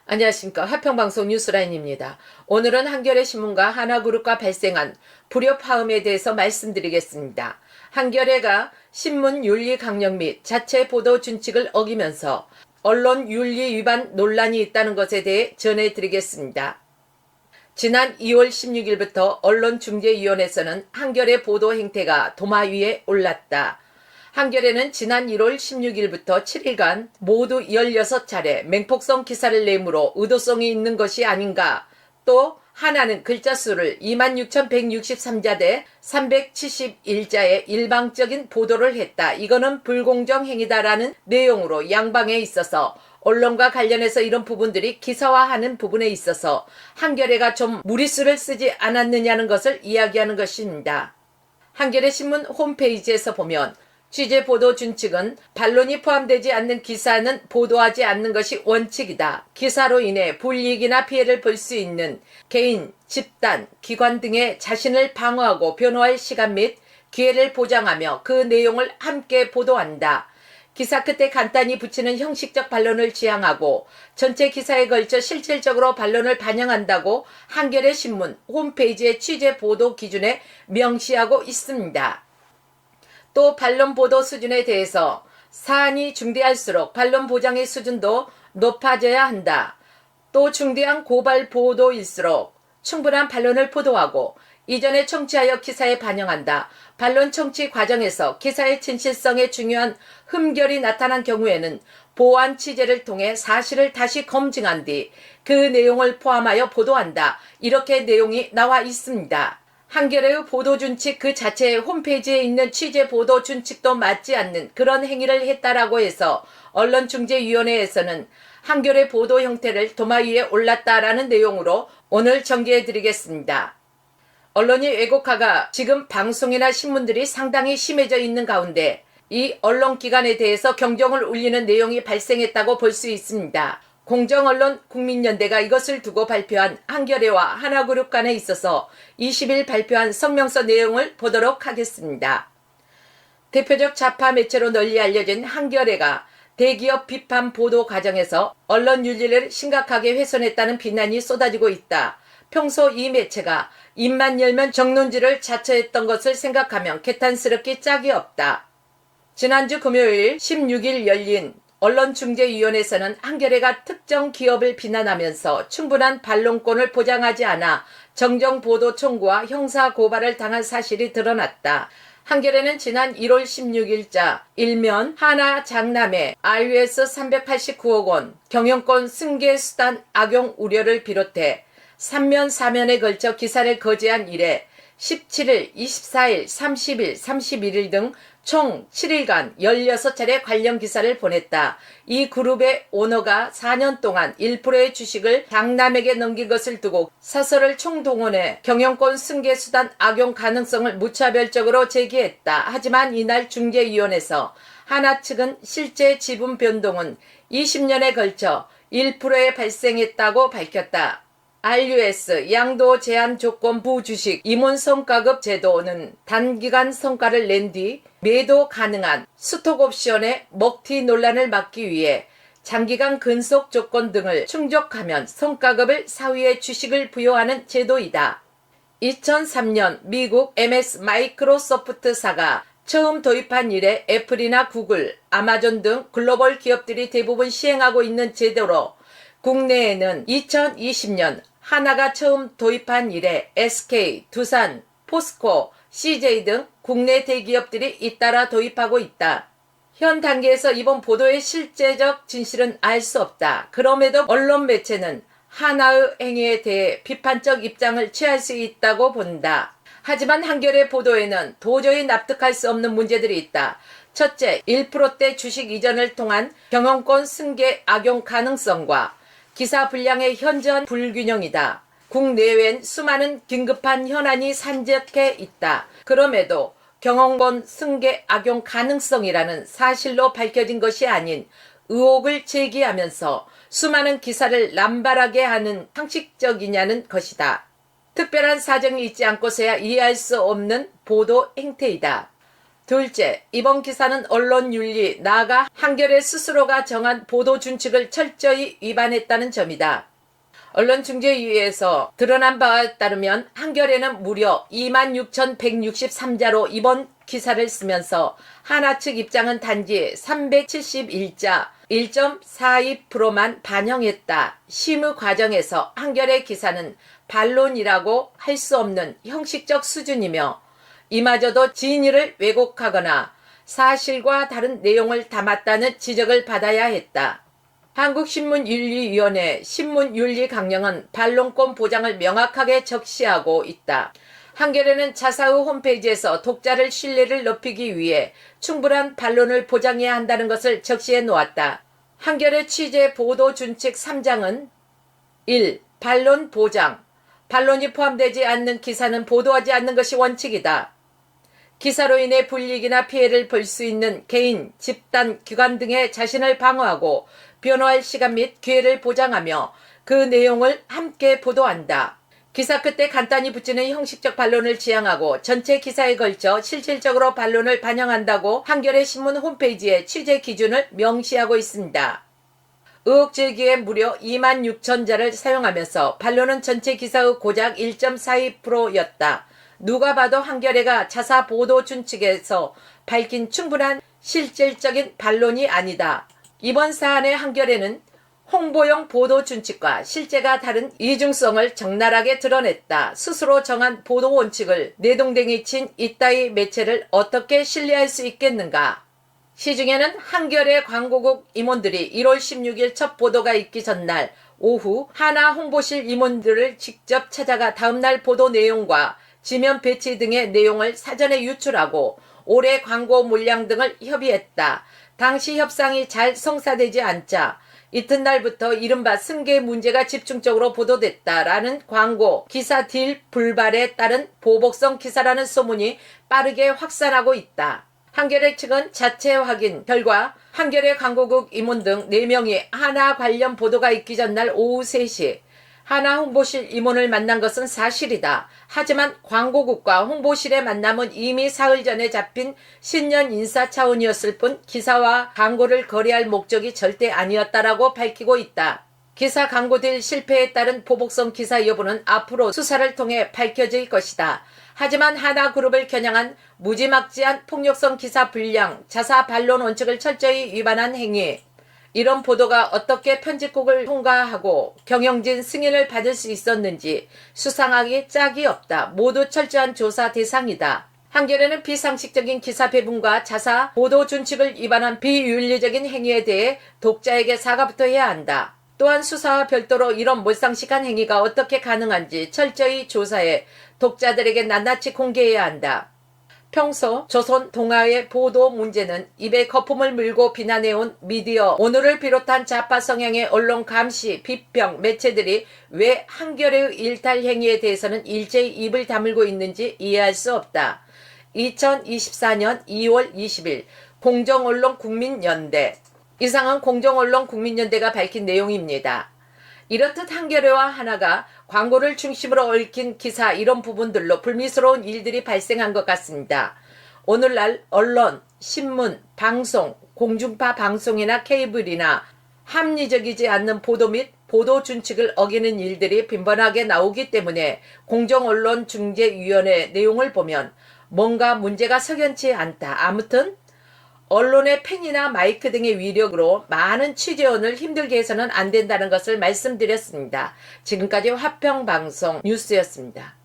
안녕하십니까. 화평방송 뉴스라인입니다. 오늘은 한겨레 신문과 하나그룹과 발생한 불협화음에 대해서 말씀드리겠습니다. 한겨레가 신문 윤리 강령 및 자체 보도 준칙을 어기면서 언론 윤리 위반 논란이 있다는 것에 대해 전해드리겠습니다. 지난 2월 16일부터 언론중재위원회에서는 한겨레 보도 행태가 도마 위에 올랐다. 한겨레는 지난 1월 16일부터 7일간 모두 16차례 맹폭성 기사를 내므로 의도성이 있는 것이 아닌가. 또 하나는 글자 수를 26,163자 대 371자의 일방적인 보도를 했다. 이거는 불공정 행위다라는 내용으로 양방에 있어서 언론과 관련해서 이런 부분들이 기사화하는 부분에 있어서 한겨레가 좀 무리수를 쓰지 않았느냐는 것을 이야기하는 것입니다. 한겨레 신문 홈페이지에서 보면 취재 보도 준칙은 반론이 포함되지 않는 기사는 보도하지 않는 것이 원칙이다. 기사로 인해 불이익이나 피해를 볼 수 있는 개인, 집단, 기관 등의 자신을 방어하고 변호할 시간 및 기회를 보장하며 그 내용을 함께 보도한다. 기사 끝에 간단히 붙이는 형식적 반론을 지향하고 전체 기사에 걸쳐 실질적으로 반론을 반영한다고 한겨레 신문 홈페이지의 취재 보도 기준에 명시하고 있습니다. 또 반론 보도 수준에 대해서 사안이 중대할수록 반론 보장의 수준도 높아져야 한다. 또 중대한 고발 보도일수록 충분한 반론을 보도하고 이전에 청취하여 기사에 반영한다. 반론 청취 과정에서 기사의 진실성에 중요한 흠결이 나타난 경우에는 보완 취재를 통해 사실을 다시 검증한 뒤 그 내용을 포함하여 보도한다. 이렇게 내용이 나와 있습니다. 한겨레의 보도준칙 그 자체의 홈페이지에 있는 취재 보도 준칙도 맞지 않는 그런 행위를 했다라고 해서 언론중재위원회에서는 한겨레 보도 형태를 도마 위에 올랐다라는 내용으로 오늘 전개해드리겠습니다. 언론이 왜곡화가 지금 방송이나 신문들이 상당히 심해져 있는 가운데 이 언론기관에 대해서 경종을 울리는 내용이 발생했다고 볼 수 있습니다. 공정언론 국민연대가 이것을 두고 발표한 한겨레와 하나그룹 간에 있어서 20일 발표한 성명서 내용을 보도록 하겠습니다. 대표적 좌파 매체로 널리 알려진 한겨레가 대기업 비판 보도 과정에서 언론 윤리를 심각하게 훼손했다는 비난이 쏟아지고 있다. 평소 이 매체가 입만 열면 정론지를 자처했던 것을 생각하면 개탄스럽기 짝이 없다. 지난주 금요일 16일 열린 언론중재위원회에서는 한겨레가 특정 기업을 비난하면서 충분한 반론권을 보장하지 않아 정정보도 청구와 형사고발을 당한 사실이 드러났다. 한겨레는 지난 1월 16일자 일면 하나장남의 RUS 389억 원 경영권 승계수단 악용 우려를 비롯해 3면 4면에 걸쳐 기사를 거제한 이래 17일, 24일, 30일, 31일 등 총 7일간 16차례 관련 기사를 보냈다. 이 그룹의 오너가 4년 동안 1%의 주식을 장남에게 넘긴 것을 두고 사설을 총동원해 경영권 승계수단 악용 가능성을 무차별적으로 제기했다. 하지만 이날 중재위원회에서 하나 측은 실제 지분 변동은 20년에 걸쳐 1%에 발생했다고 밝혔다. RUS 양도 제한 조건 부주식 임원 성과급 제도는 단기간 성과를 낸 뒤 매도 가능한 스톡옵션의 먹튀 논란을 막기 위해 장기간 근속 조건 등을 충족하면 성과급을 사후에 주식을 부여하는 제도이다. 2003년 미국 MS 마이크로소프트사가 처음 도입한 이래 애플이나 구글, 아마존 등 글로벌 기업들이 대부분 시행하고 있는 제도로 국내에는 2020년 하나가 처음 도입한 이래 SK, 두산, 포스코, CJ 등 국내 대기업들이 잇따라 도입하고 있다. 현 단계에서 이번 보도의 실제적 진실은 알 수 없다. 그럼에도 언론 매체는 하나의 행위에 대해 비판적 입장을 취할 수 있다고 본다. 하지만 한겨레 보도에는 도저히 납득할 수 없는 문제들이 있다. 첫째, 1%대 주식 이전을 통한 경영권 승계 악용 가능성과 기사 분량의 현저한 불균형이다. 국내외엔 수많은 긴급한 현안이 산적해 있다. 그럼에도 경영권 승계 악용 가능성이라는 사실로 밝혀진 것이 아닌 의혹을 제기하면서 수많은 기사를 남발하게 하는 상식적이냐는 것이다. 특별한 사정이 있지 않고서야 이해할 수 없는 보도 행태이다. 둘째, 이번 기사는 언론윤리, 나아가 한겨레 스스로가 정한 보도 준칙을 철저히 위반했다는 점이다. 언론중재위에서 드러난 바에 따르면 한겨레는 무려 26,163자로 이번 기사를 쓰면서 하나 측 입장은 단지 371자 1.42%만 반영했다. 심의 과정에서 한겨레 기사는 반론이라고 할 수 없는 형식적 수준이며 이마저도 진위를 왜곡하거나 사실과 다른 내용을 담았다는 지적을 받아야 했다. 한국신문윤리위원회 신문윤리강령은 반론권 보장을 명확하게 적시하고 있다. 한겨레는 자사의 홈페이지에서 독자를 신뢰를 높이기 위해 충분한 반론을 보장해야 한다는 것을 적시해 놓았다. 한겨레 취재 보도 준칙 3장은 1. 반론 보장. 반론이 포함되지 않는 기사는 보도하지 않는 것이 원칙이다. 기사로 인해 불이익이나 피해를 볼 수 있는 개인, 집단, 기관 등의 자신을 방어하고 변호할 시간 및 기회를 보장하며 그 내용을 함께 보도한다. 기사 끝에 간단히 붙이는 형식적 반론을 지향하고 전체 기사에 걸쳐 실질적으로 반론을 반영한다고 한겨레 신문 홈페이지에 취재 기준을 명시하고 있습니다. 의혹 제기에 무려 26,000자를 사용하면서 반론은 전체 기사의 고작 1.42%였다. 누가 봐도 한겨레가 자사 보도 준칙에서 밝힌 충분한 실질적인 반론이 아니다. 이번 사안의 한겨레는 홍보용 보도 준칙과 실제가 다른 이중성을 적나라하게 드러냈다. 스스로 정한 보도 원칙을 내동댕이 친 이따위 매체를 어떻게 신뢰할 수 있겠는가. 시중에는 한겨레 광고국 임원들이 1월 16일 첫 보도가 있기 전날 오후 하나 홍보실 임원들을 직접 찾아가 다음날 보도 내용과 지면 배치 등의 내용을 사전에 유출하고 올해 광고 물량 등을 협의했다. 당시 협상이 잘 성사되지 않자 이튿날부터 이른바 승계 문제가 집중적으로 보도됐다라는 광고 기사 딜 불발에 따른 보복성 기사라는 소문이 빠르게 확산하고 있다. 한겨레 측은 자체 확인 결과 한겨레 광고국 임원 등 4명이 하나 관련 보도가 있기 전날 오후 3시 하나 홍보실 임원을 만난 것은 사실이다. 하지만 광고국과 홍보실의 만남은 이미 사흘 전에 잡힌 신년 인사 차원이었을 뿐 기사와 광고를 거래할 목적이 절대 아니었다라고 밝히고 있다. 기사 광고딜 실패에 따른 보복성 기사 여부는 앞으로 수사를 통해 밝혀질 것이다. 하지만 하나그룹을 겨냥한 무지막지한 폭력성 기사 분량, 자사 반론 원칙을 철저히 위반한 행위, 이런 보도가 어떻게 편집국을 통과하고 경영진 승인을 받을 수 있었는지 수상하기 짝이 없다. 모두 철저한 조사 대상이다. 한겨레는 비상식적인 기사 배분과 자사 보도 준칙을 위반한 비윤리적인 행위에 대해 독자에게 사과부터 해야 한다. 또한 수사와 별도로 이런 몰상식한 행위가 어떻게 가능한지 철저히 조사해 독자들에게 낱낱이 공개해야 한다. 평소 조선 동아의 보도 문제는 입에 거품을 물고 비난해온 미디어 오늘을 비롯한 좌파 성향의 언론 감시, 비평, 매체들이 왜 한겨레의 일탈 행위에 대해서는 일제히 입을 다물고 있는지 이해할 수 없다. 2024년 2월 20일 공정언론 국민연대. 이상은 공정언론 국민연대가 밝힌 내용입니다. 이렇듯 한겨레와 하나가 광고를 중심으로 얽힌 기사 이런 부분들로 불미스러운 일들이 발생한 것 같습니다. 오늘날 언론, 신문, 방송, 공중파 방송이나 케이블이나 합리적이지 않는 보도 및 보도 준칙을 어기는 일들이 빈번하게 나오기 때문에 공정언론중재위원회 내용을 보면 뭔가 문제가 석연치 않다. 아무튼 언론의 펜이나 마이크 등의 위력으로 많은 취재원을 힘들게 해서는 안 된다는 것을 말씀드렸습니다. 지금까지 화평방송 뉴스였습니다.